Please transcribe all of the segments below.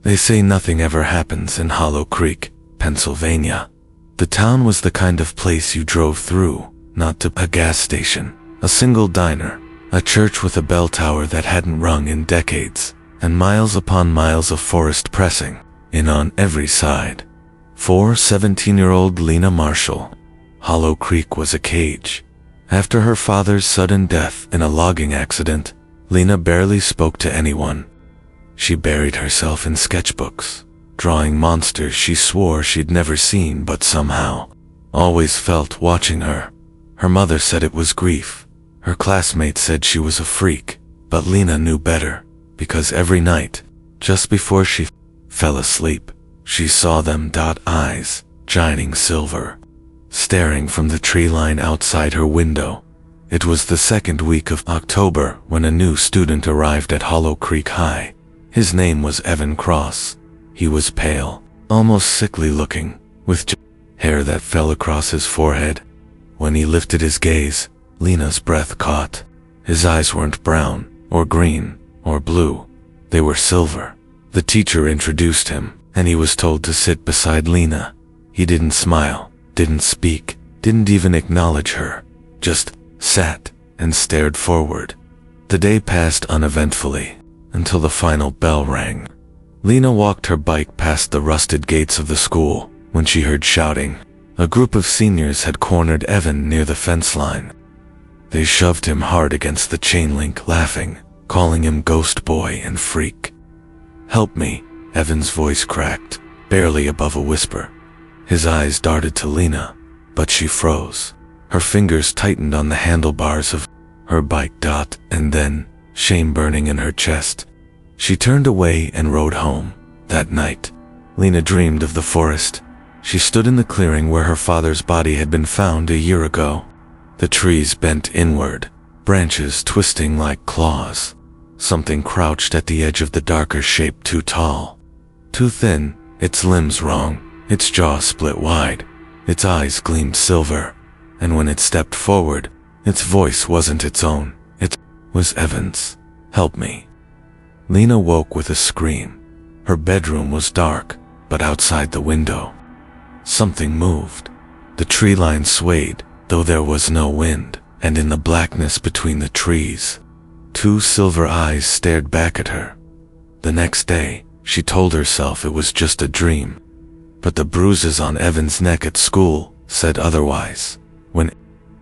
They say nothing ever happens in Hollow Creek, Pennsylvania. The town was the kind of place you drove through, not to a gas station, a single diner, a church with a bell tower that hadn't rung in decades, and miles upon miles of forest pressing in on every side. For 17-year-old Lena Marshall, Hollow Creek was a cage. After her father's sudden death in a logging accident, Lena barely spoke to anyone. She buried herself in sketchbooks, drawing monsters she swore she'd never seen but somehow always felt watching her. Her mother said it was grief. Her classmates said she was a freak, but Lena knew better, because every night, just before she fell asleep, she saw them eyes, shining silver, staring from the tree line outside her window. It was the second week of October when a new student arrived at Hollow Creek High. His name was Evan Cross. He was pale, almost sickly looking, with hair that fell across his forehead. When he lifted his gaze, Lena's breath caught. His eyes weren't brown, or green, or blue. They were silver. The teacher introduced him, and he was told to sit beside Lena. He didn't smile, didn't speak, didn't even acknowledge her. Just sat and stared forward. The day passed uneventfully, until the final bell rang. Lena walked her bike past the rusted gates of the school when she heard shouting. A group of seniors had cornered Evan near the fence line. They shoved him hard against the chain link, laughing, calling him ghost boy and freak. "Help me," Evan's voice cracked, barely above a whisper. His eyes darted to Lena, but she froze. Her fingers tightened on the handlebars of her bike. And then, shame burning in her chest, she turned away and rode home. That night, Lena dreamed of the forest. She stood in the clearing where her father's body had been found a year ago. The trees bent inward, branches twisting like claws. Something crouched at the edge of the darker shape, too tall, too thin, its limbs wrong, its jaw split wide, its eyes gleamed silver, and when it stepped forward, its voice wasn't its own, it was Evan's. "Help me." Lena woke with a scream. Her bedroom was dark, but outside the window, something moved. The tree line swayed, though there was no wind, and in the blackness between the trees, two silver eyes stared back at her. The next day, she told herself it was just a dream. But the bruises on Evan's neck at school said otherwise. When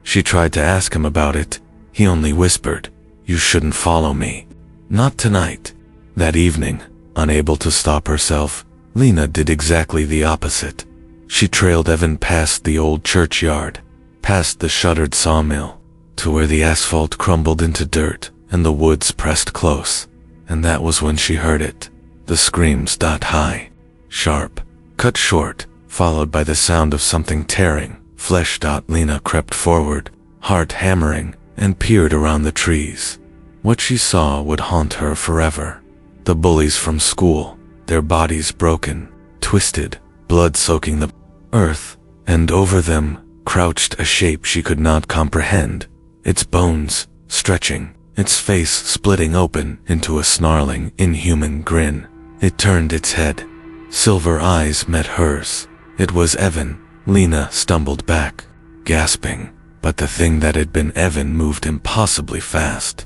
she tried to ask him about it, he only whispered, "You shouldn't follow me. Not tonight." That evening, unable to stop herself, Lena did exactly the opposite. She trailed Evan past the old churchyard, past the shuttered sawmill, to where the asphalt crumbled into dirt and the woods pressed close. And that was when she heard it. The screams. High, sharp, cut short, followed by the sound of something tearing flesh. Lena crept forward, heart hammering, and peered around the trees. What she saw would haunt her forever. The bullies from school, their bodies broken, twisted, blood soaking the earth, and over them crouched a shape she could not comprehend, its bones stretching, its face splitting open into a snarling, inhuman grin. It turned its head. Silver eyes met hers. It was Evan. Lena stumbled back, gasping, but the thing that had been Evan moved impossibly fast,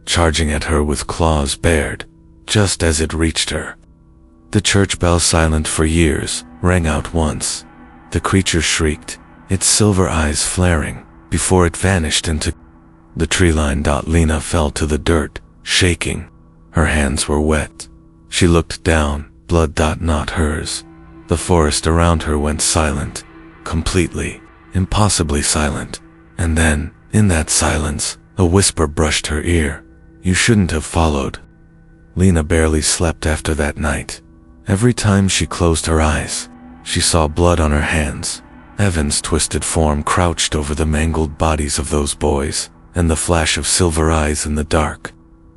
charging at her with claws bared, just as it reached her. The church bell, silent for years, rang out once. The creature shrieked, its silver eyes flaring, before it vanished into the tree line. Lena fell to the dirt, shaking. Her hands were wet. She looked down, blood. Not hers. The forest around her went silent, completely, impossibly silent. And then, in that silence, a whisper brushed her ear. "You shouldn't have followed." Lena barely slept after that night. Every time she closed her eyes, she saw blood on her hands. Evan's twisted form crouched over the mangled bodies of those boys, and the flash of silver eyes in the dark.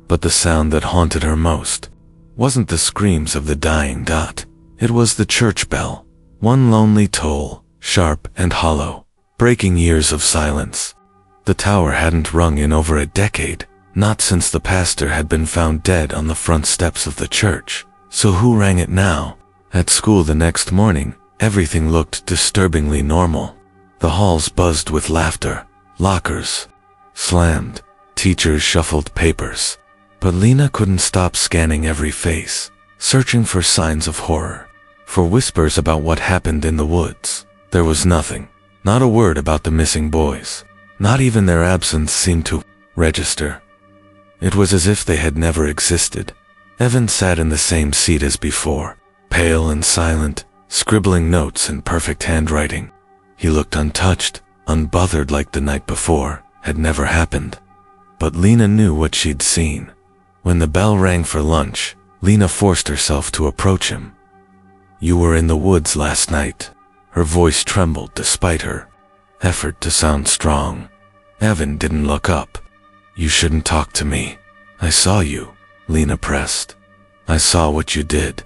But the sound that haunted her most wasn't the screams of the dying. It was the church bell, one lonely toll, sharp and hollow, breaking years of silence. The tower hadn't rung in over a decade, not since the pastor had been found dead on the front steps of the church. So who rang it now? At school the next morning, everything looked disturbingly normal. The halls buzzed with laughter, lockers slammed, teachers shuffled papers. But Lena couldn't stop scanning every face, searching for signs of horror, for whispers about what happened in the woods. There was nothing, not a word about the missing boys. Not even their absence seemed to register. It was as if they had never existed. Evan sat in the same seat as before, pale and silent, scribbling notes in perfect handwriting. He looked untouched, unbothered, like the night before had never happened. But Lena knew what she'd seen. When the bell rang for lunch, Lena forced herself to approach him. "You were in the woods last night." Her voice trembled despite her effort to sound strong. Evan didn't look up. "You shouldn't talk to me. I saw you," Lena pressed. "I saw what you did."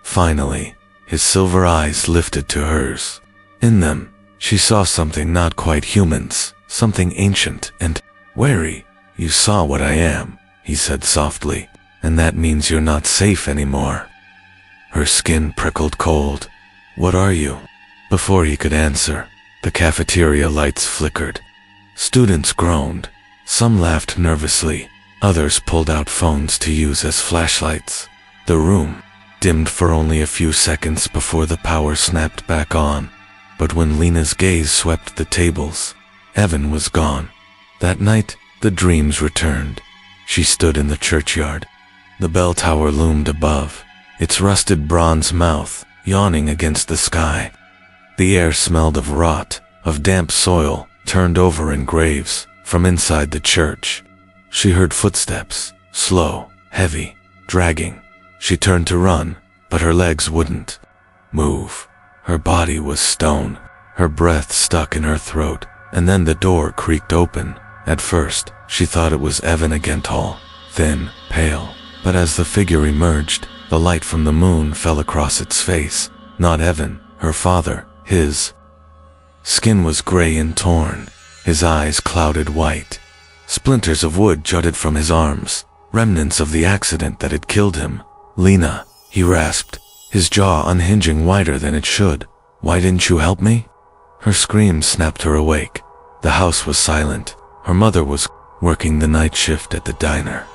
Finally, his silver eyes lifted to hers. In them, she saw something not quite humans, something ancient and wary. "You saw what I am," he said softly, "and that means you're not safe anymore." Her skin prickled cold. "What are you?" Before he could answer, the cafeteria lights flickered. Students groaned. Some laughed nervously. Others pulled out phones to use as flashlights. The room dimmed for only a few seconds before the power snapped back on. But when Lena's gaze swept the tables, Evan was gone. That night, the dreams returned. She stood in the churchyard. The bell tower loomed above, its rusted bronze mouth yawning against the sky. The air smelled of rot, of damp soil turned over in graves from inside the church. She heard footsteps, slow, heavy, dragging. She turned to run, but her legs wouldn't move. Her body was stone, her breath stuck in her throat, and then the door creaked open. At first, she thought it was Evan again, tall, thin, pale. But as the figure emerged, the light from the moon fell across its face. Not Evan, her father. His skin was gray and torn, his eyes clouded white. Splinters of wood jutted from his arms, remnants of the accident that had killed him. "Lena," he rasped, his jaw unhinging wider than it should. "Why didn't you help me?" Her scream snapped her awake. The house was silent. Her mother was working the night shift at the diner.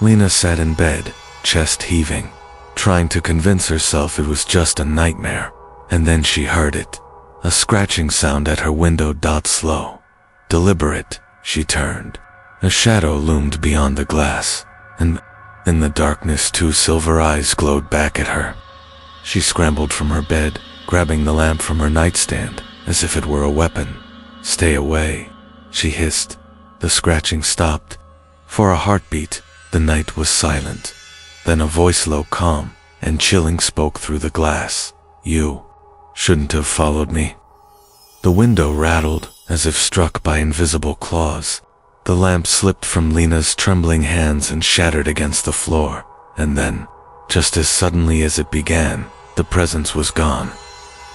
Lena sat in bed, chest heaving, trying to convince herself it was just a nightmare. And then she heard it, a scratching sound at her window. Slow, deliberate. She turned. A shadow loomed beyond the glass, and in the darkness 2 silver eyes glowed back at her. She scrambled from her bed, grabbing the lamp from her nightstand, as if it were a weapon. "Stay away," she hissed. The scratching stopped. For a heartbeat, the night was silent. Then a voice, low, calm, and chilling, spoke through the glass. "You shouldn't have followed me." The window rattled, as if struck by invisible claws. The lamp slipped from Lena's trembling hands and shattered against the floor. And then, just as suddenly as it began, the presence was gone.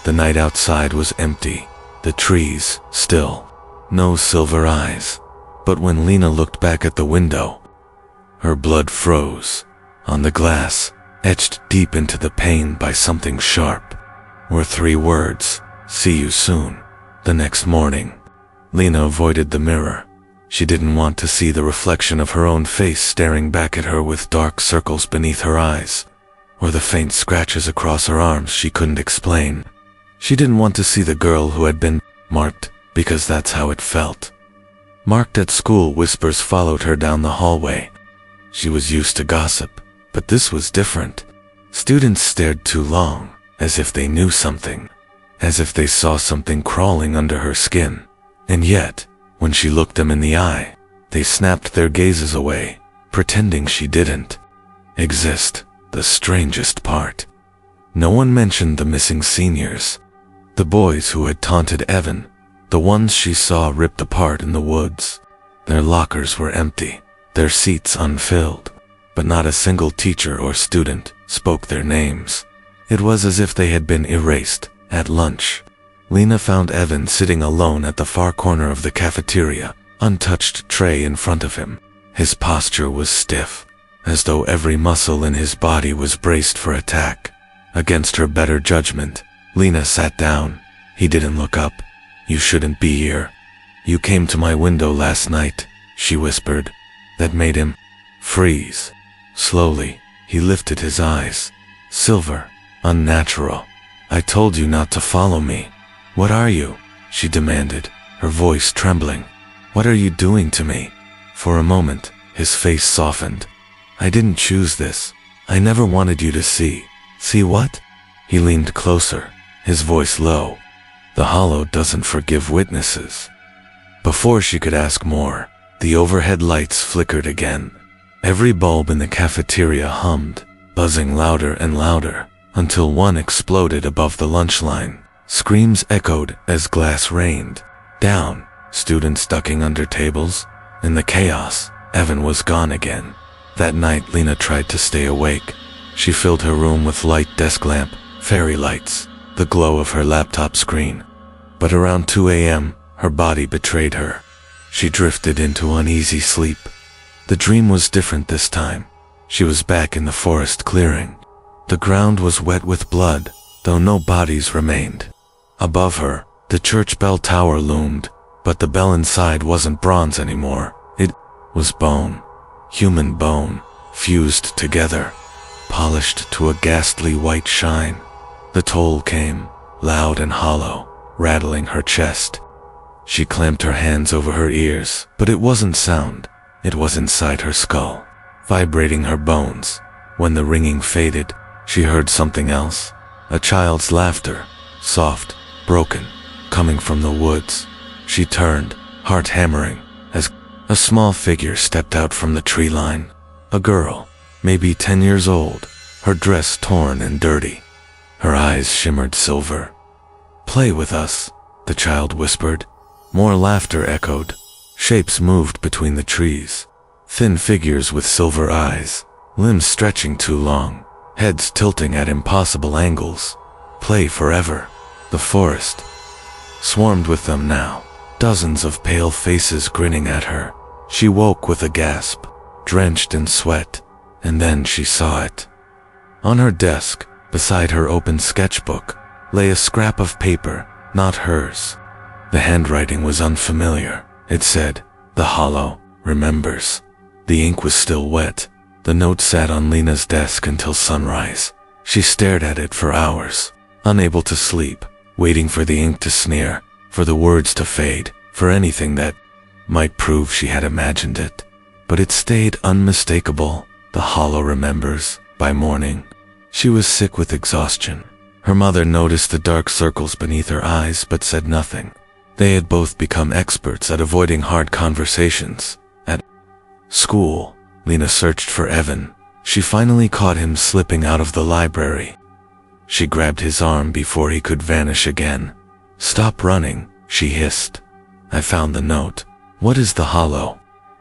The night outside was empty, the trees still, no silver eyes. But when Lena looked back at the window, her blood froze. On the glass, etched deep into the pane by something sharp, were 3 words: "See you soon." The next morning, Lena avoided the mirror. She didn't want to see the reflection of her own face staring back at her with dark circles beneath her eyes, or the faint scratches across her arms she couldn't explain. She didn't want to see the girl who had been marked, because that's how it felt. Marked at school, whispers followed her down the hallway. She was used to gossip, but this was different. Students stared too long, as if they knew something, as if they saw something crawling under her skin. And yet, when she looked them in the eye, they snapped their gazes away, pretending she didn't exist. The strangest part, no one mentioned the missing seniors, the boys who had taunted Evan, the ones she saw ripped apart in the woods. Their lockers were empty, their seats unfilled, but not a single teacher or student spoke their names. It was as if they had been erased. At lunch, Lena found Evan sitting alone at the far corner of the cafeteria, untouched tray in front of him. His posture was stiff, as though every muscle in his body was braced for attack. Against her better judgment, Lena sat down. He didn't look up. "You shouldn't be here. You came to my window last night," she whispered. That made him freeze. Slowly, he lifted his eyes. Silver, unnatural. "I told you not to follow me." "What are you?" she demanded, her voice trembling. "What are you doing to me?" For a moment, his face softened. "I didn't choose this. I never wanted you to see." "See what?" He leaned closer, his voice low. "The Hollow doesn't forgive witnesses." Before she could ask more, the overhead lights flickered again. Every bulb in the cafeteria hummed, buzzing louder and louder, until one exploded above the lunch line. Screams echoed as glass rained down, students ducking under tables. In the chaos, Evan was gone again. That night, Lena tried to stay awake. She filled her room with light desk lamp, fairy lights, the glow of her laptop screen. But around 2 a.m., her body betrayed her. She drifted into uneasy sleep. The dream was different this time. She was back in the forest clearing. The ground was wet with blood, though no bodies remained. Above her, the church bell tower loomed, but the bell inside wasn't bronze anymore. It was bone. Human bone, fused together, polished to a ghastly white shine. The toll came, loud and hollow, rattling her chest. She clamped her hands over her ears, but it wasn't sound. It was inside her skull, vibrating her bones. When the ringing faded, she heard something else. A child's laughter, soft, broken, coming from the woods. She turned, heart hammering, as a small figure stepped out from the tree line. A girl, maybe 10 years old, her dress torn and dirty. Her eyes shimmered silver. "Play with us," the child whispered. More laughter echoed. Shapes moved between the trees. Thin figures with silver eyes, limbs stretching too long, heads tilting at impossible angles. Play forever. The forest swarmed with them now, dozens of pale faces grinning at her. She woke with a gasp, drenched in sweat, and then she saw it. On her desk, beside her open sketchbook, lay a scrap of paper, not hers. The handwriting was unfamiliar. It said, "The Hollow remembers." The ink was still wet. The note sat on Lena's desk until sunrise. She stared at it for hours, unable to sleep, waiting for the ink to smear, for the words to fade, for anything that might prove she had imagined it. But it stayed unmistakable. The Hollow remembers. By morning, she was sick with exhaustion. Her mother noticed the dark circles beneath her eyes but said nothing. They had both become experts at avoiding hard conversations. At school, Lena searched for Evan. She finally caught him slipping out of the library. She grabbed his arm before he could vanish again. "Stop running," she hissed. "I found the note." "What is the Hollow?"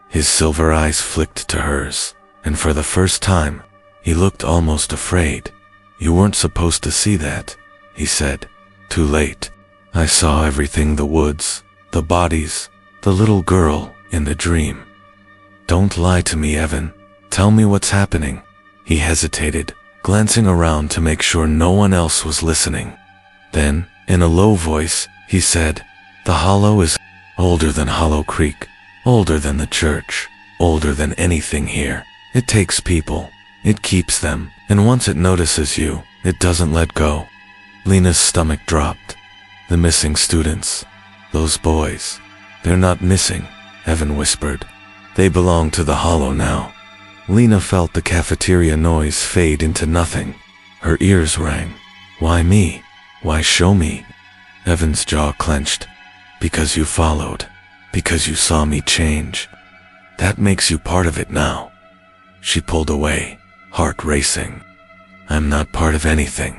His silver eyes flicked to hers, and for the first time, he looked almost afraid. "You weren't supposed to see that," he said. "Too late. I saw everything, the woods, the bodies, the little girl in the dream." "Don't lie to me, Evan. Tell me what's happening." He hesitated, glancing around to make sure no one else was listening. Then, in a low voice, he said, "The Hollow is older than Hollow Creek, older than the church, older than anything here. It takes people. It keeps them, and once it notices you, it doesn't let go." Lena's stomach dropped. "The missing students. Those boys. They're not missing," Evan whispered. "They belong to the Hollow now." Lena felt the cafeteria noise fade into nothing. Her ears rang. "Why me? Why show me?" Evan's jaw clenched. "Because you followed. Because you saw me change. That makes you part of it now." She pulled away, heart racing. "I'm not part of anything."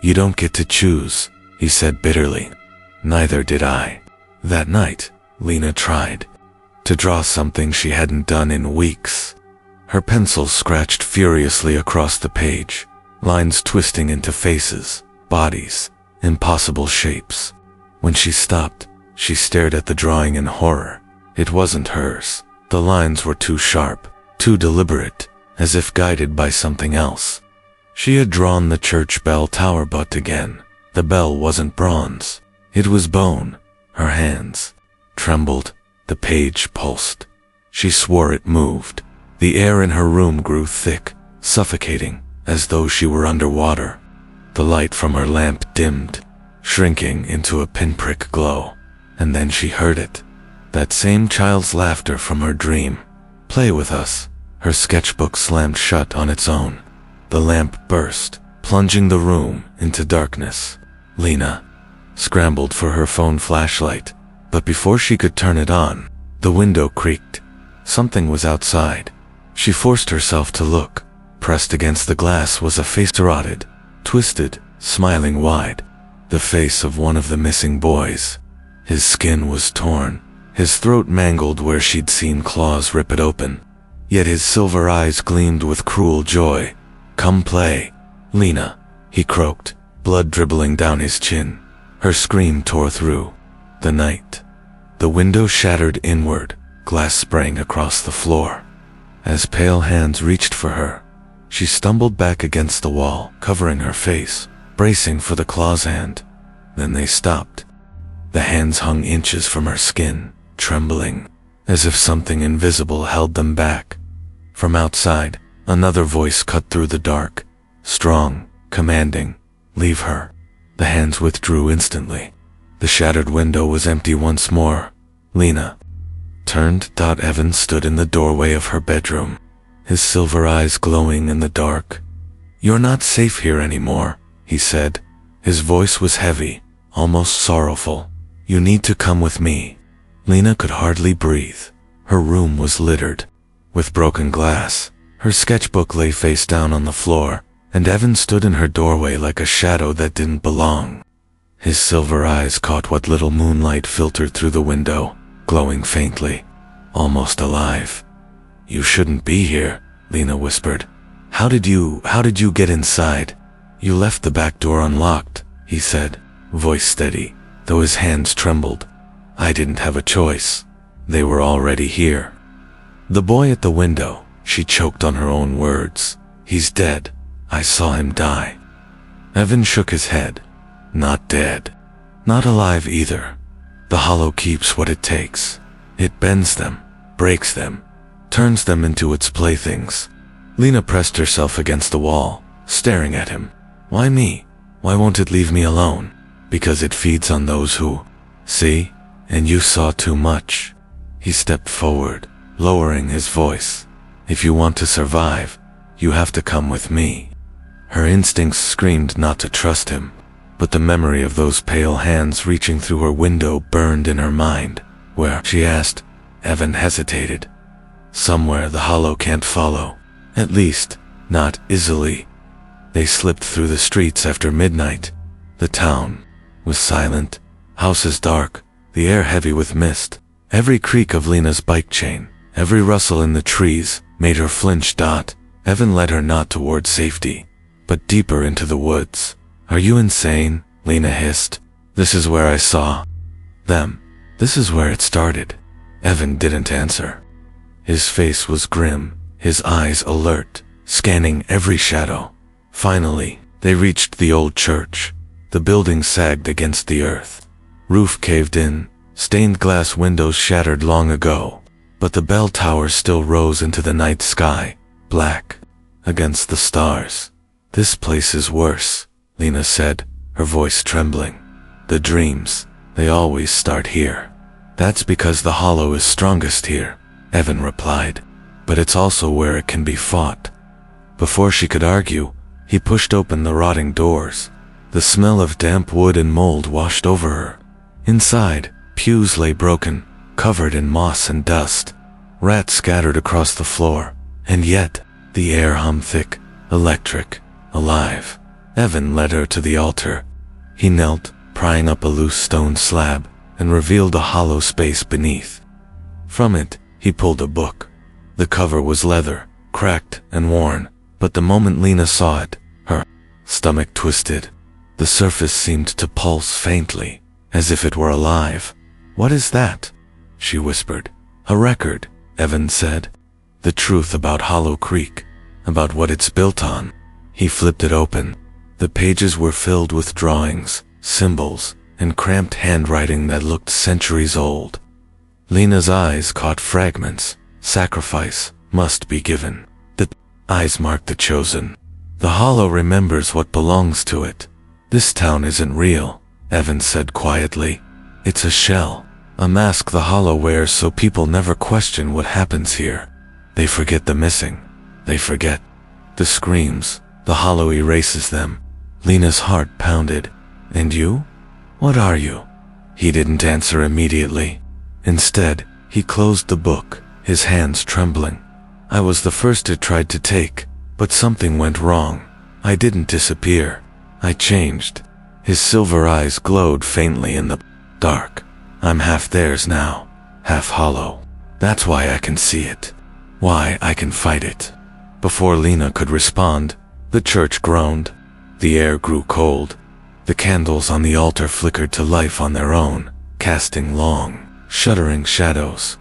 "You don't get to choose," he said bitterly. "Neither did I." That night, Lena tried to draw something she hadn't done in weeks. Her pencil scratched furiously across the page, lines twisting into faces, bodies, impossible shapes. When she stopped, she stared at the drawing in horror. It wasn't hers. The lines were too sharp, too deliberate. as if guided by something else. She had drawn the church bell tower, but again, the bell wasn't bronze. It was bone. Her hands trembled. The page pulsed. She swore it moved. The air in her room grew thick, suffocating, as though she were underwater. The light from her lamp dimmed, shrinking into a pinprick glow. And then she heard it. That same child's laughter from her dream. "Play with us." Her sketchbook slammed shut on its own. The lamp burst, plunging the room into darkness. Lena scrambled for her phone flashlight, but before she could turn it on, the window creaked. Something was outside. She forced herself to look. Pressed against the glass was a face, rotted, twisted, smiling wide. The face of one of the missing boys. His skin was torn, his throat mangled where she'd seen claws rip it open. Yet his silver eyes gleamed with cruel joy. "Come play, Lena," he croaked, blood dribbling down his chin. Her scream tore through the night. The window shattered inward, glass sprang across the floor. As pale hands reached for her, she stumbled back against the wall, covering her face, bracing for the claw's hand. Then they stopped. The hands hung inches from her skin, trembling, as if something invisible held them back. From outside, another voice cut through the dark, strong, commanding, "Leave her." The hands withdrew instantly. The shattered window was empty once more. Lena turned. Evan stood in the doorway of her bedroom, his silver eyes glowing in the dark. "You're not safe here anymore," he said. His voice was heavy, almost sorrowful. "You need to come with me." Lena could hardly breathe. Her room was littered with broken glass. Her sketchbook lay face down on the floor, and Evan stood in her doorway like a shadow that didn't belong. His silver eyes caught what little moonlight filtered through the window, glowing faintly, almost alive. "You shouldn't be here," Lena whispered. How did you get inside?" "You left the back door unlocked," he said, voice steady, though his hands trembled. "I didn't have a choice. They were already here." "The boy at the window," she choked on her own words. "He's dead. I saw him die." Evan shook his head. "Not dead. Not alive either. The hollow keeps what it takes. It bends them, breaks them, turns them into its playthings." Lena pressed herself against the wall, staring at him. "Why me? Why won't it leave me alone?" "Because it feeds on those who see, and you saw too much." He stepped forward, lowering his voice. "If you want to survive, you have to come with me." Her instincts screamed not to trust him, but the memory of those pale hands reaching through her window burned in her mind. "Where?" she asked. Evan hesitated. "Somewhere the hollow can't follow. At least, not easily." They slipped through the streets after midnight. The town was silent, houses dark, the air heavy with mist. Every creak of Lena's bike chain, every rustle in the trees, made her flinch. Evan led her not toward safety, but deeper into the woods. "Are you insane?" Lena hissed. "This is where I saw them. This is where it started." Evan didn't answer. His face was grim, his eyes alert, scanning every shadow. Finally, they reached the old church. The building sagged against the earth. Roof caved in, stained glass windows shattered long ago, but the bell tower still rose into the night sky, black against the stars. "This place is worse," Lena said, her voice trembling. "The dreams, they always start here." "That's because the hollow is strongest here," Evan replied. "But it's also where it can be fought." Before she could argue, he pushed open the rotting doors. The smell of damp wood and mold washed over her. Inside, pews lay broken, covered in moss and dust. Rats scattered across the floor, and yet, the air hummed thick, electric, alive. Evan led her to the altar. He knelt, prying up a loose stone slab, and revealed a hollow space beneath. From it, he pulled a book. The cover was leather, cracked and worn, but the moment Lena saw it, her stomach twisted. The surface seemed to pulse faintly, as if it were alive. "What is that?" she whispered. "A record," Evan said. "The truth about Hollow Creek. about what it's built on. He flipped it open. The pages were filled with drawings, symbols, and cramped handwriting that looked centuries old. Lena's eyes caught fragments. Sacrifice must be given. The eyes marked the chosen. The hollow remembers what belongs to it. This town isn't real, Evan said quietly. It's a shell, a mask the hollow wears so people never question what happens here. They forget the missing. They forget the screams. The hollow erases them. Lena's heart pounded. And you? What are you? He didn't answer immediately. Instead, he closed the book, his hands trembling. I was the first it tried to take, but something went wrong. I didn't disappear. I changed. His silver eyes glowed faintly in the dark. I'm half theirs now, half hollow. That's why I can see it. Why I can fight it. Before Lena could respond, the church groaned. The air grew cold. The candles on the altar flickered to life on their own, casting long, shuddering shadows.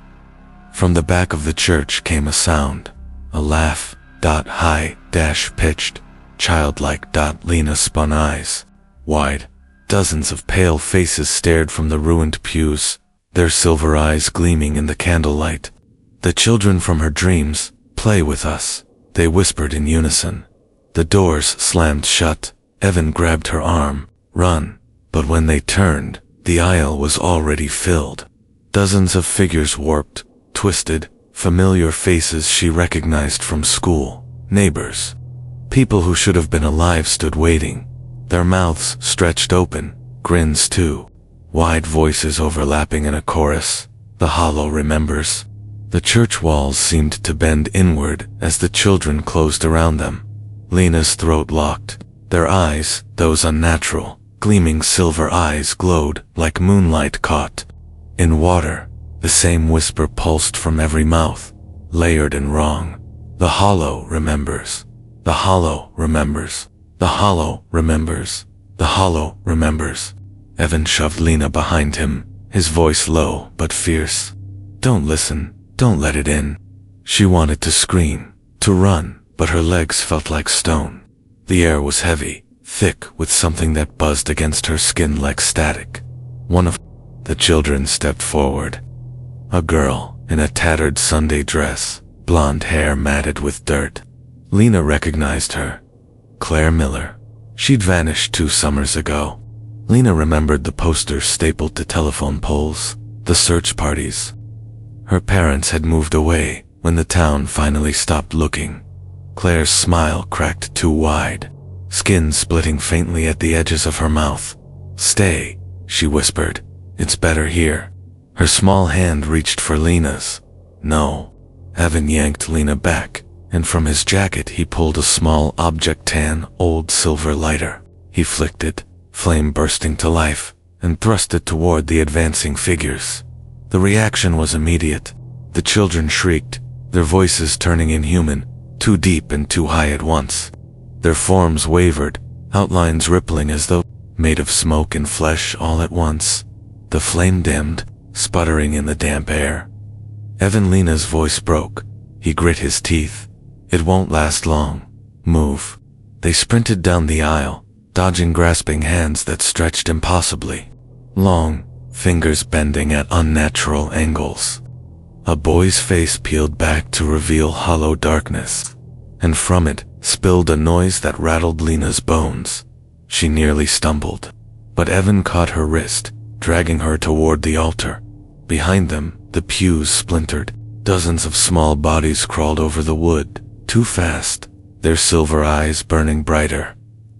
From the back of the church came a sound, a laugh, high, pitched, childlike. Lena spun eyes, wide. Dozens of pale faces stared from the ruined pews, their silver eyes gleaming in the candlelight. The children from her dreams, play with us, they whispered in unison. The doors slammed shut. Evan grabbed her arm. Run. But when they turned, the aisle was already filled. Dozens of figures warped, twisted, familiar faces she recognized from school, neighbors. People who should have been alive stood waiting, their mouths stretched open, grins too, wide voices overlapping in a chorus. The hollow remembers. The church walls seemed to bend inward as the children closed around them. Lena's throat locked. Their eyes, those unnatural, gleaming silver eyes, glowed like moonlight caught in water. The same whisper pulsed from every mouth, layered and wrong. The hollow remembers. The hollow remembers. The hollow remembers. The hollow remembers. Evan shoved Lena behind him, his voice low but fierce. Don't listen. Don't let it in. She wanted to scream, to run, but her legs felt like stone. The air was heavy, thick with something that buzzed against her skin like static. One of the children stepped forward. A girl in a tattered Sunday dress, blonde hair matted with dirt. Lena recognized her. Claire Miller. She'd vanished 2 summers ago. Lena remembered the posters stapled to telephone poles, the search parties. Her parents had moved away when the town finally stopped looking. Claire's smile cracked too wide, skin splitting faintly at the edges of her mouth. Stay, she whispered. It's better here. Her small hand reached for Lena's. No. Evan yanked Lena back, and from his jacket he pulled a small object-tan, old silver lighter. He flicked it, flame bursting to life, and thrust it toward the advancing figures. The reaction was immediate. The children shrieked, their voices turning inhuman, too deep and too high at once. Their forms wavered, outlines rippling as though made of smoke and flesh all at once. The flame dimmed, sputtering in the damp air. Evan Lena's voice broke. He grit his teeth. It won't last long. Move. They sprinted down the aisle, dodging grasping hands that stretched impossibly. Long, fingers bending at unnatural angles. A boy's face peeled back to reveal hollow darkness, and from it spilled a noise that rattled Lena's bones. She nearly stumbled, but Evan caught her wrist, dragging her toward the altar. Behind them, the pews splintered. Dozens of small bodies crawled over the wood, too fast, their silver eyes burning brighter.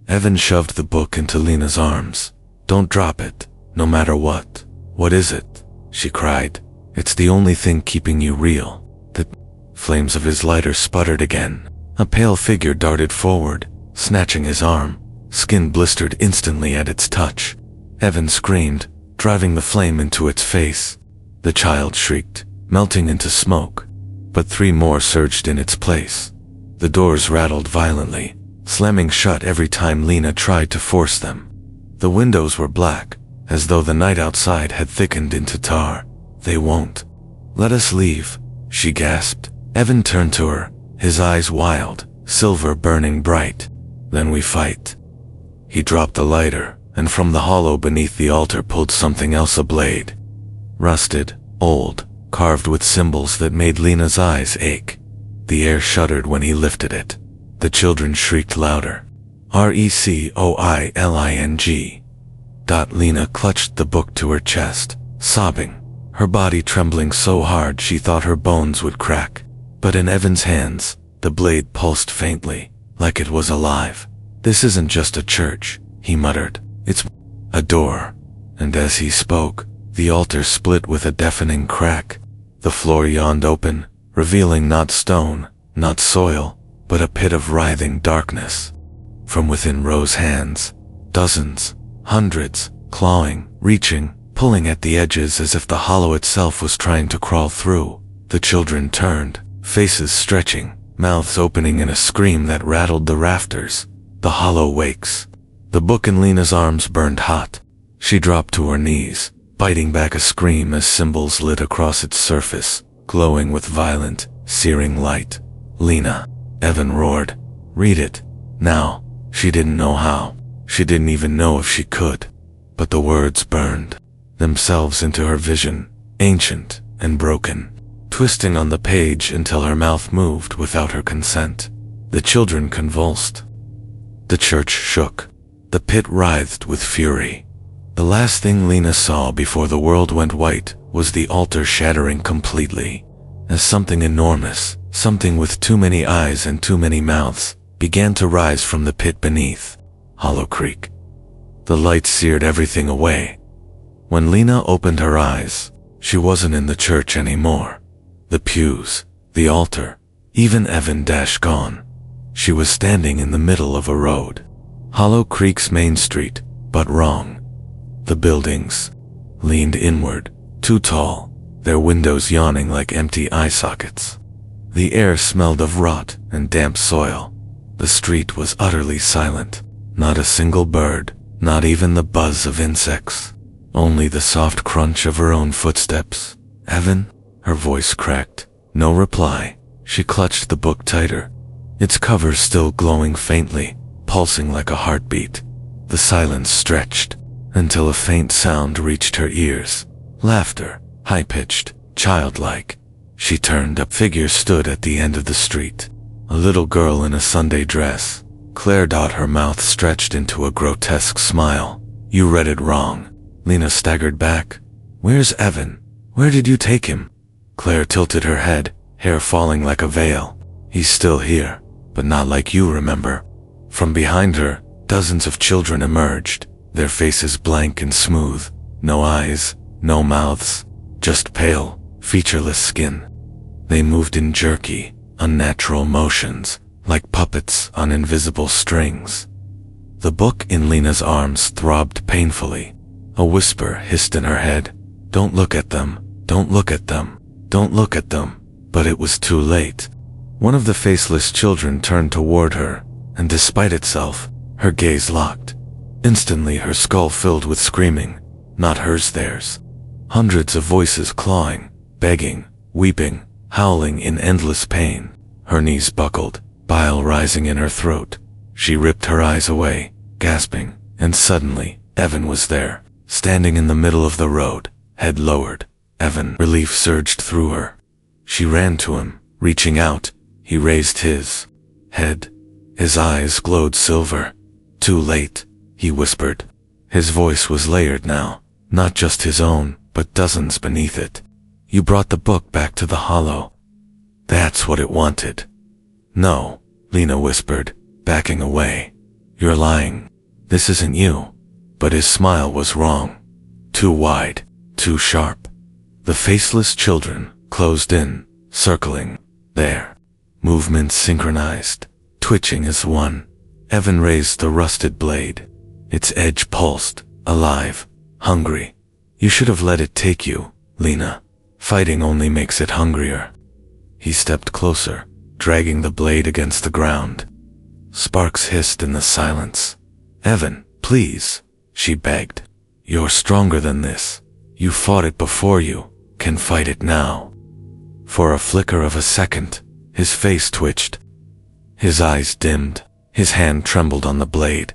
Evan shoved the book into Lena's arms. Don't drop it, no matter what. What is it? She cried. It's the only thing keeping you real. The flames of his lighter sputtered again. A pale figure darted forward, snatching his arm. Skin blistered instantly at its touch. Evan screamed, driving the flame into its face. The child shrieked, melting into smoke. But 3 more surged in its place. The doors rattled violently, slamming shut every time Lena tried to force them. The windows were black, as though the night outside had thickened into tar. They won't. Let us leave, she gasped. Evan turned to her, his eyes wild, silver burning bright. Then we fight. He dropped the lighter, and from the hollow beneath the altar pulled something else, a blade. Rusted, old, carved with symbols that made Lena's eyes ache. The air shuddered when he lifted it. The children shrieked louder. Recoiling. Lena clutched the book to her chest, sobbing, her body trembling so hard she thought her bones would crack. But in Evan's hands, the blade pulsed faintly, like it was alive. "This isn't just a church," he muttered. "It's a door." And as he spoke, the altar split with a deafening crack. The floor yawned open, revealing not stone, not soil, but a pit of writhing darkness. From within rose hands, dozens, hundreds, clawing, reaching, pulling at the edges as if the hollow itself was trying to crawl through. The children turned, faces stretching, mouths opening in a scream that rattled the rafters. The hollow wakes. The book in Lena's arms burned hot. She dropped to her knees, biting back a scream as symbols lit across its surface, glowing with violent, searing light. "Lena," Evan roared. "Read it. Now." She didn't know how. She didn't even know if she could. But the words burned themselves into her vision, ancient and broken, twisting on the page until her mouth moved without her consent. The children convulsed. The church shook. The pit writhed with fury. The last thing Lena saw before the world went white was the altar shattering completely, as something enormous, something with too many eyes and too many mouths, began to rise from the pit beneath. Hollow Creek. The light seared everything away. When Lena opened her eyes, she wasn't in the church anymore. The pews, the altar, even Evan gone. She was standing in the middle of a road. Hollow Creek's main street, but wrong. The buildings leaned inward, too tall, their windows yawning like empty eye sockets. The air smelled of rot and damp soil. The street was utterly silent. Not a single bird, not even the buzz of insects. Only the soft crunch of her own footsteps. "Evan?" Her voice cracked. No reply. She clutched the book tighter, its cover still glowing faintly, pulsing like a heartbeat. The silence stretched until a faint sound reached her ears. Laughter, high-pitched, childlike. She turned. A figure stood at the end of the street. A little girl in a Sunday dress. Claire. Her mouth stretched into a grotesque smile. "You read it wrong." Lena staggered back. "Where's Evan? Where did you take him?" Claire tilted her head, hair falling like a veil. "He's still here, but not like you remember." From behind her, dozens of children emerged, their faces blank and smooth. No eyes, no mouths, just pale, featureless skin. They moved in jerky, unnatural motions, like puppets on invisible strings. The book in Lena's arms throbbed painfully. A whisper hissed in her head. "Don't look at them, don't look at them, don't look at them." But it was too late. One of the faceless children turned toward her, and despite itself, her gaze locked. Instantly her skull filled with screaming, not hers, theirs. Hundreds of voices clawing, begging, weeping, howling in endless pain. Her knees buckled, bile rising in her throat. She ripped her eyes away, gasping, and suddenly, Evan was there, standing in the middle of the road, head lowered. Evan. Relief surged through her. She ran to him, reaching out. He raised his head. His eyes glowed silver. "Too late," he whispered. His voice was layered now, not just his own, but dozens beneath it. "You brought the book back to the hollow. That's what it wanted." "No," Lena whispered, backing away. "You're lying. This isn't you." But his smile was wrong. Too wide, too sharp. The faceless children closed in, circling, there. Movements synchronized, twitching as one. Evan raised the rusted blade. Its edge pulsed, alive, hungry. "You should have let it take you, Lena. Fighting only makes it hungrier." He stepped closer, dragging the blade against the ground. Sparks hissed in the silence. "Evan, please," she begged. "You're stronger than this. You fought it before, you can fight it now." For a flicker of a second, his face twitched. His eyes dimmed. His hand trembled on the blade.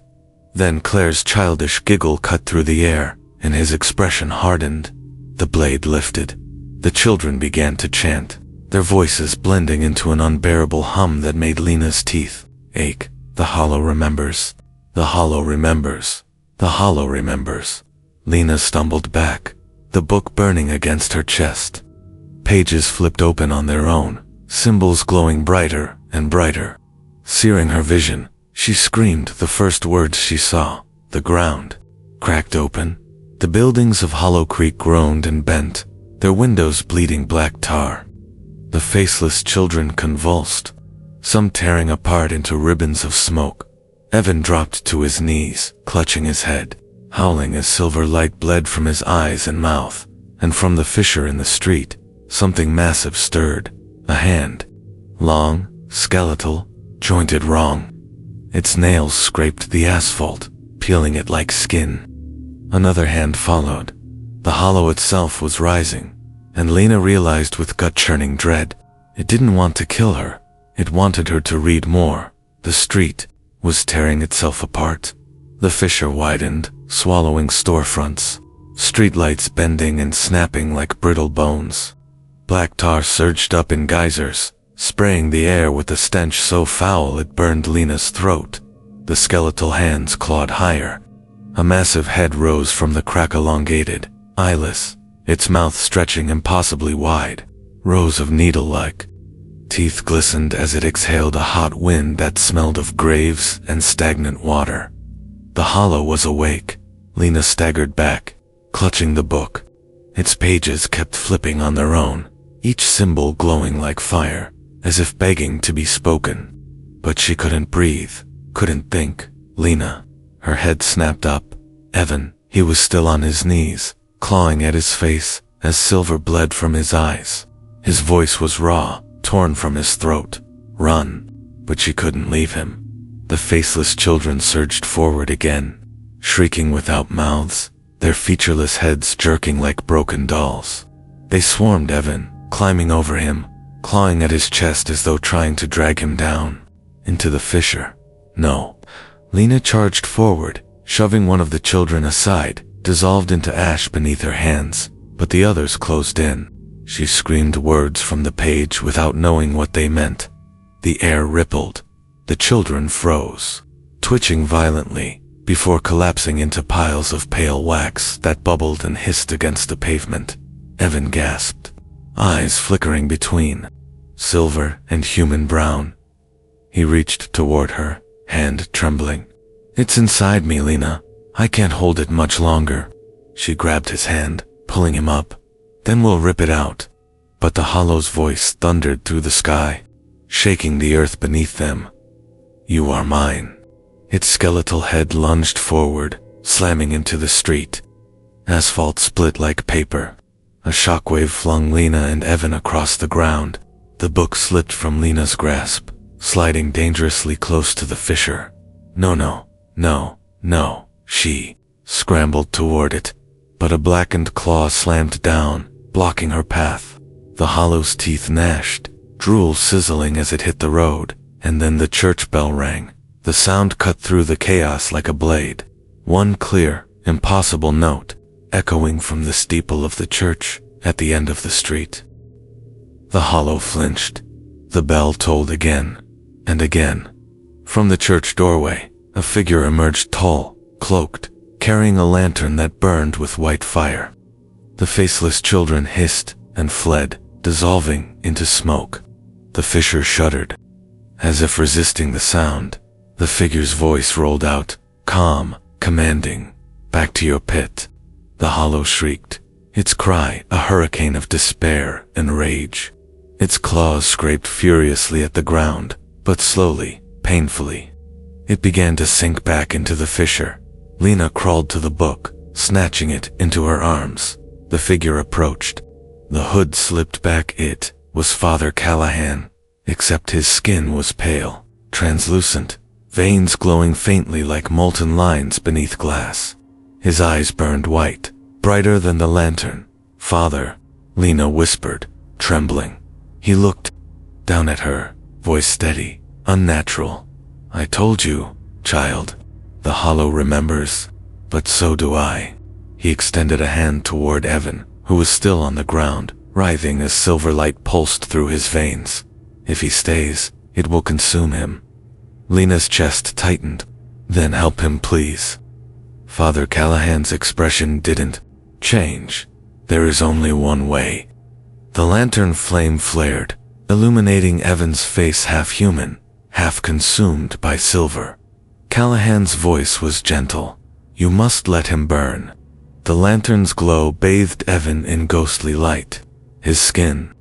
Then Claire's childish giggle cut through the air, and his expression hardened. The blade lifted. The children began to chant, their voices blending into an unbearable hum that made Lena's teeth ache. The hollow remembers. The hollow remembers. The hollow remembers. Lena stumbled back, the book burning against her chest. Pages flipped open on their own, symbols glowing brighter and brighter. Searing her vision, she screamed the first words she saw. The ground cracked open. The buildings of Hollow Creek groaned and bent, their windows bleeding black tar. The faceless children convulsed, some tearing apart into ribbons of smoke. Evan dropped to his knees, clutching his head, howling as silver light bled from his eyes and mouth. And from the fissure in the street, something massive stirred. A hand. Long, skeletal, jointed wrong. Its nails scraped the asphalt, peeling it like skin. Another hand followed. The hollow itself was rising, and Lena realized with gut-churning dread, it didn't want to kill her. It wanted her to read more. The street was tearing itself apart. The fissure widened, swallowing storefronts, streetlights bending and snapping like brittle bones. Black tar surged up in geysers, spraying the air with a stench so foul it burned Lena's throat. The skeletal hands clawed higher. A massive head rose from the crack, elongated, eyeless, its mouth stretching impossibly wide, rows of needle-like teeth glistened as it exhaled a hot wind that smelled of graves and stagnant water. The hollow was awake. Lena staggered back, clutching the book. Its pages kept flipping on their own, each symbol glowing like fire, as if begging to be spoken. But she couldn't breathe, couldn't think. Lena. Her head snapped up. Evan. He was still on his knees, clawing at his face as silver bled from his eyes. His voice was raw, torn from his throat. Run. But she couldn't leave him. The faceless children surged forward again, shrieking without mouths, their featureless heads jerking like broken dolls. They swarmed Evan, climbing over him, clawing at his chest as though trying to drag him down into the fissure. No. Lena charged forward, shoving one of the children aside, dissolved into ash beneath her hands, but the others closed in. She screamed words from the page without knowing what they meant. The air rippled. The children froze, twitching violently, before collapsing into piles of pale wax that bubbled and hissed against the pavement. Evan gasped, eyes flickering between silver and human brown. He reached toward her, hand trembling. It's inside me, Lena. I can't hold it much longer. She grabbed his hand, pulling him up. Then we'll rip it out. But the hollow's voice thundered through the sky, shaking the earth beneath them. You are mine. Its skeletal head lunged forward, slamming into the street. Asphalt split like paper. A shockwave flung Lena and Evan across the ground. The book slipped from Lena's grasp, sliding dangerously close to the fissure. No. She scrambled toward it, but a blackened claw slammed down, blocking her path. The hollow's teeth gnashed, drool sizzling as it hit the road, and then the church bell rang. The sound cut through the chaos like a blade. One clear, impossible note, echoing from the steeple of the church at the end of the street. The hollow flinched. The bell tolled again, and again. From the church doorway, a figure emerged, tall, cloaked, carrying a lantern that burned with white fire. The faceless children hissed and fled, dissolving into smoke. The fissure shuddered. As if resisting the sound, the figure's voice rolled out, calm, commanding, back to your pit. The hollow shrieked, its cry a hurricane of despair and rage. Its claws scraped furiously at the ground, but slowly, painfully. It began to sink back into the fissure. Lena crawled to the book, snatching it into her arms. The figure approached. The hood slipped back. It was Father Callahan, except his skin was pale, translucent, veins glowing faintly like molten lines beneath glass. His eyes burned white, brighter than the lantern. Father, Lena whispered, trembling. He looked down at her, voice steady, Unnatural. I told you, child. The hollow remembers, but so do I. He extended a hand toward Evan, who was still on the ground, writhing as silver light pulsed through his veins. If he stays, it will consume him. Lena's chest tightened. Then help him, please. Father Callahan's expression didn't change. There is only one way. The lantern flame flared, illuminating Evan's face, half human, half consumed by silver. Callahan's voice was gentle. You must let him burn. The lantern's glow bathed Evan in ghostly light. His skin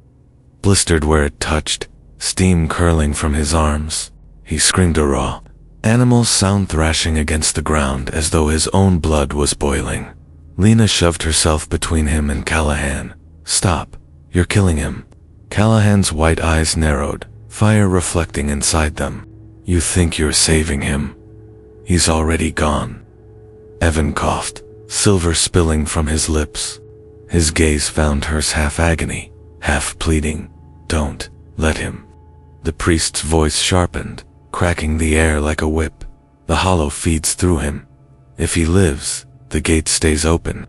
blistered where it touched, steam curling from his arms. He screamed a raw, animal sound, thrashing against the ground as though his own blood was boiling. Lena shoved herself between him and Callahan. Stop. You're killing him. Callahan's white eyes narrowed, fire reflecting inside them. You think you're saving him? He's already gone. Evan coughed, silver spilling from his lips. His gaze found hers, half agony, half pleading. Don't let him. The priest's voice sharpened, cracking the air like a whip. The hollow feeds through him. If he lives, the gate stays open.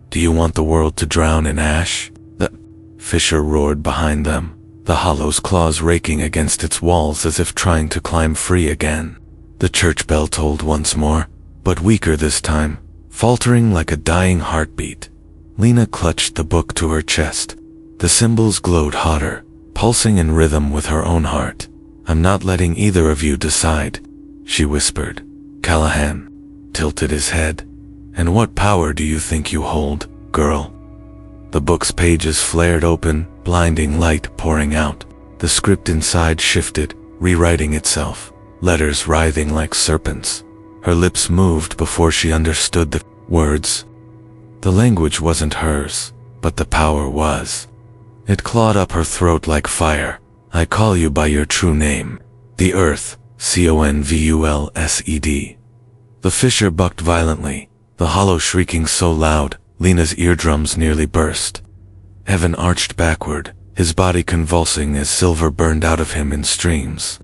Do you want the world to drown in ash? The fissure roared behind them, the hollow's claws raking against its walls as if trying to climb free again. The church bell tolled once more, but weaker this time, faltering like a dying heartbeat. Lena clutched the book to her chest. The symbols glowed hotter, pulsing in rhythm with her own heart. I'm not letting either of you decide, she whispered. Callahan tilted his head. And what power do you think you hold, girl? The book's pages flared open, blinding light pouring out. The script inside shifted, rewriting itself, letters writhing like serpents. Her lips moved before she understood the words. The language wasn't hers, but the power was. It clawed up her throat like fire. I call you by your true name, the Earth, Convulsed. The fissure bucked violently, the hollow shrieking so loud, Lena's eardrums nearly burst. Evan arched backward, his body convulsing as silver burned out of him in streams.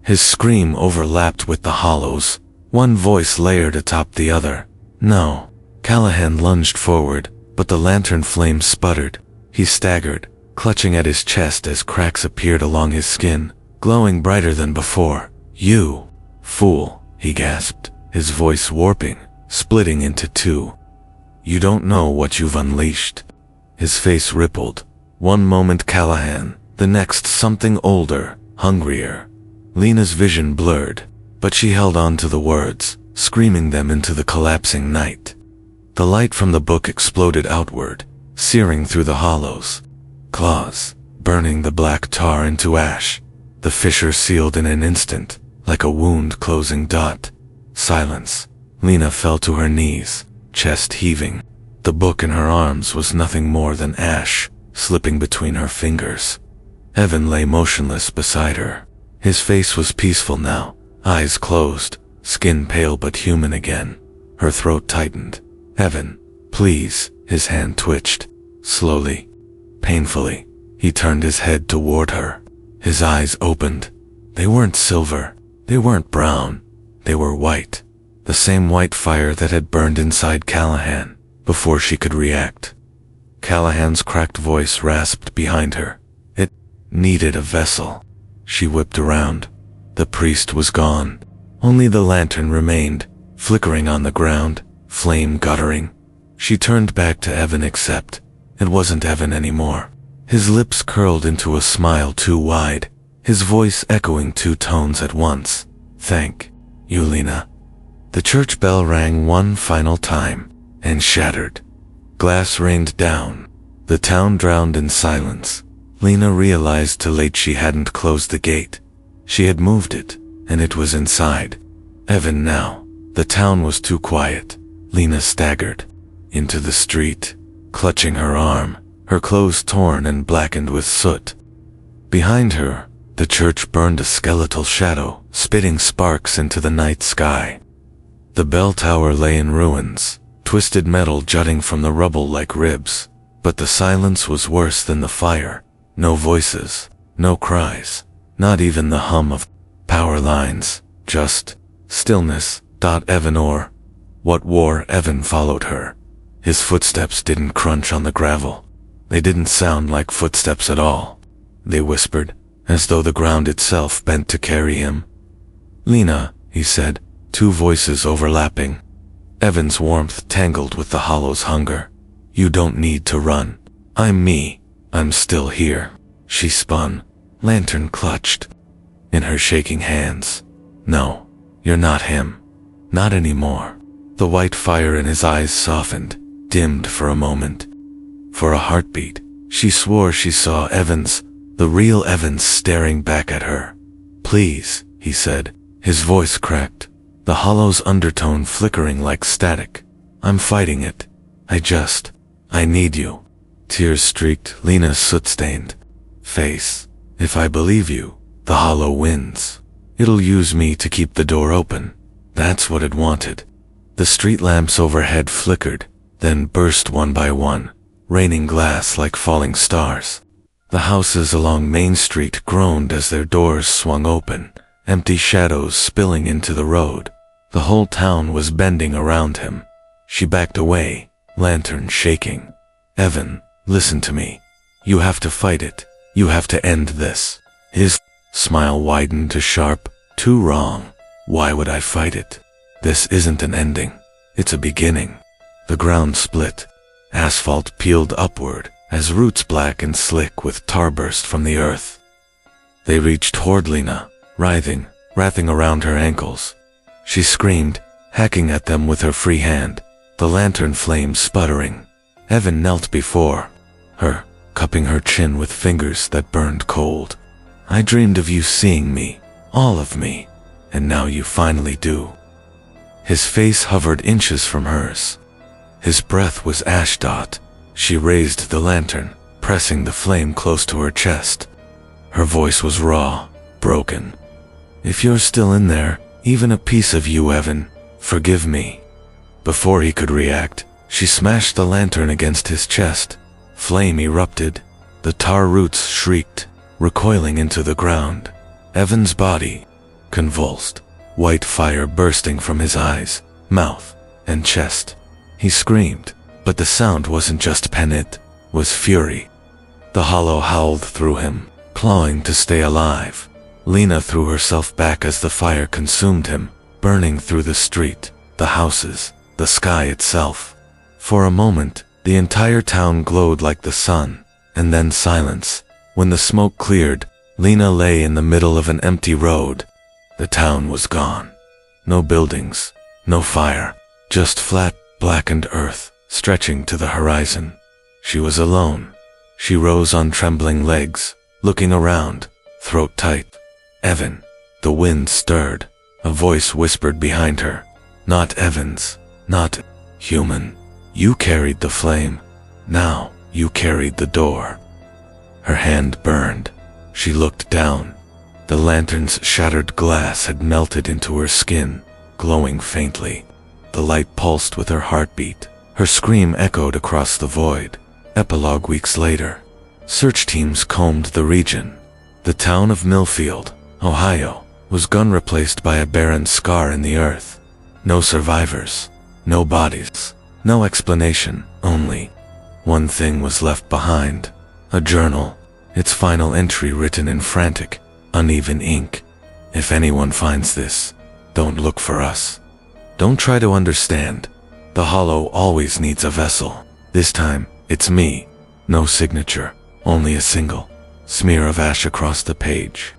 His scream overlapped with the hollows, one voice layered atop the other. No. Callahan lunged forward, but the lantern flame sputtered. He staggered, clutching at his chest as cracks appeared along his skin, glowing brighter than before. You fool, he gasped, his voice warping, splitting into two. You don't know what you've unleashed. His face rippled. One moment Callahan, the next something older, hungrier. Lena's vision blurred, but she held on to the words, screaming them into the collapsing night. The light from the book exploded outward, searing through the hollows. Claws, burning the black tar into ash. The fissure sealed in an instant, like a wound-closing dot. Silence. Lena fell to her knees, chest heaving. The book in her arms was nothing more than ash, slipping between her fingers. Evan lay motionless beside her. His face was peaceful now, eyes closed, skin pale but human again. Her throat tightened. Evan, please. His hand twitched. Slowly, painfully, he turned his head toward her. His eyes opened. They weren't silver. They weren't brown. They were white. The same white fire that had burned inside Callahan before she could react. Callahan's cracked voice rasped behind her. It needed a vessel. She whipped around. The priest was gone. Only the lantern remained, flickering on the ground, flame guttering. She turned back to Evan, except it wasn't Evan anymore. His lips curled into a smile too wide, his voice echoing two tones at once. Thank you, Lena. The church bell rang one final time, and shattered. Glass rained down. The town drowned in silence. Lena realized too late she hadn't closed the gate. She had moved it, and it was inside. Evan now. The town was too quiet. Lena staggered into the street, clutching her arm, her clothes torn and blackened with soot. Behind her, the church burned a skeletal shadow, spitting sparks into the night sky. The bell tower lay in ruins, twisted metal jutting from the rubble like ribs. But the silence was worse than the fire. No voices, no cries, not even the hum of Power lines. Just stillness. Evan or what wore Evan followed her. His footsteps didn't crunch on the gravel. They didn't sound like footsteps at all. They whispered, as though the ground itself bent to carry him. "Lena," he said, two voices overlapping. Evan's warmth tangled with the hollow's hunger. "You don't need to run. I'm me. I'm still here." She spun, lantern clutched in her shaking hands. "No, you're not him. Not anymore." The white fire in his eyes softened, dimmed for a moment. For a heartbeat, she swore she saw Evans, the real Evans, staring back at her. "Please," he said, his voice cracked, the hollow's undertone flickering like static. "I'm fighting it. I need you." Tears streaked Lena's soot-stained face. "If I believe you, the hollow wins. It'll use me to keep the door open." That's what it wanted. The street lamps overhead flickered, then burst one by one, raining glass like falling stars. The houses along Main Street groaned as their doors swung open, empty shadows spilling into the road. The whole town was bending around him. She backed away, lantern shaking. "Evan, listen to me. You have to fight it. You have to end this." His smile widened to sharp, "Too wrong. Why would I fight it? This isn't an ending. It's a beginning." The ground split. Asphalt peeled upward as roots black and slick with tar burst from the earth. They reached toward Lena, writhing around her ankles. She screamed, hacking at them with her free hand, the lantern flame sputtering. Evan knelt before her, cupping her chin with fingers that burned cold. "I dreamed of you seeing me, all of me. And now you finally do." His face hovered inches from hers. His breath was ashdot. She raised the lantern, pressing the flame close to her chest. Her voice was raw, broken. "If you're still in there, even a piece of you, Evan, forgive me." Before he could react, she smashed the lantern against his chest. Flame erupted. The tar roots shrieked, recoiling into the ground. Evan's body convulsed, white fire bursting from his eyes, mouth, and chest. He screamed, but the sound wasn't just pain, it was fury. The hollow howled through him, clawing to stay alive. Lena threw herself back as the fire consumed him, burning through the street, the houses, the sky itself. For a moment, the entire town glowed like the sun, and then silence. When the smoke cleared, Lena lay in the middle of an empty road. The town was gone. No buildings, no fire, just flat, blackened earth, stretching to the horizon. She was alone. She rose on trembling legs, looking around, throat tight. "Evan." The wind stirred. A voice whispered behind her. "Not Evans. Not human. You carried the flame. Now you carried the door." Her hand burned. She looked down. The lantern's shattered glass had melted into her skin, glowing faintly. The light pulsed with her heartbeat. Her scream echoed across the void. Epilogue weeks later. Search teams combed the region. The town of Millfield, Ohio, was gone, replaced by a barren scar in the earth. No survivors. No bodies. No explanation, only one thing was left behind. A journal, its final entry written in frantic, uneven ink. "If anyone finds this, don't look for us. Don't try to understand. The hollow always needs a vessel. This time, it's me." No signature, only a single smear of ash across the page.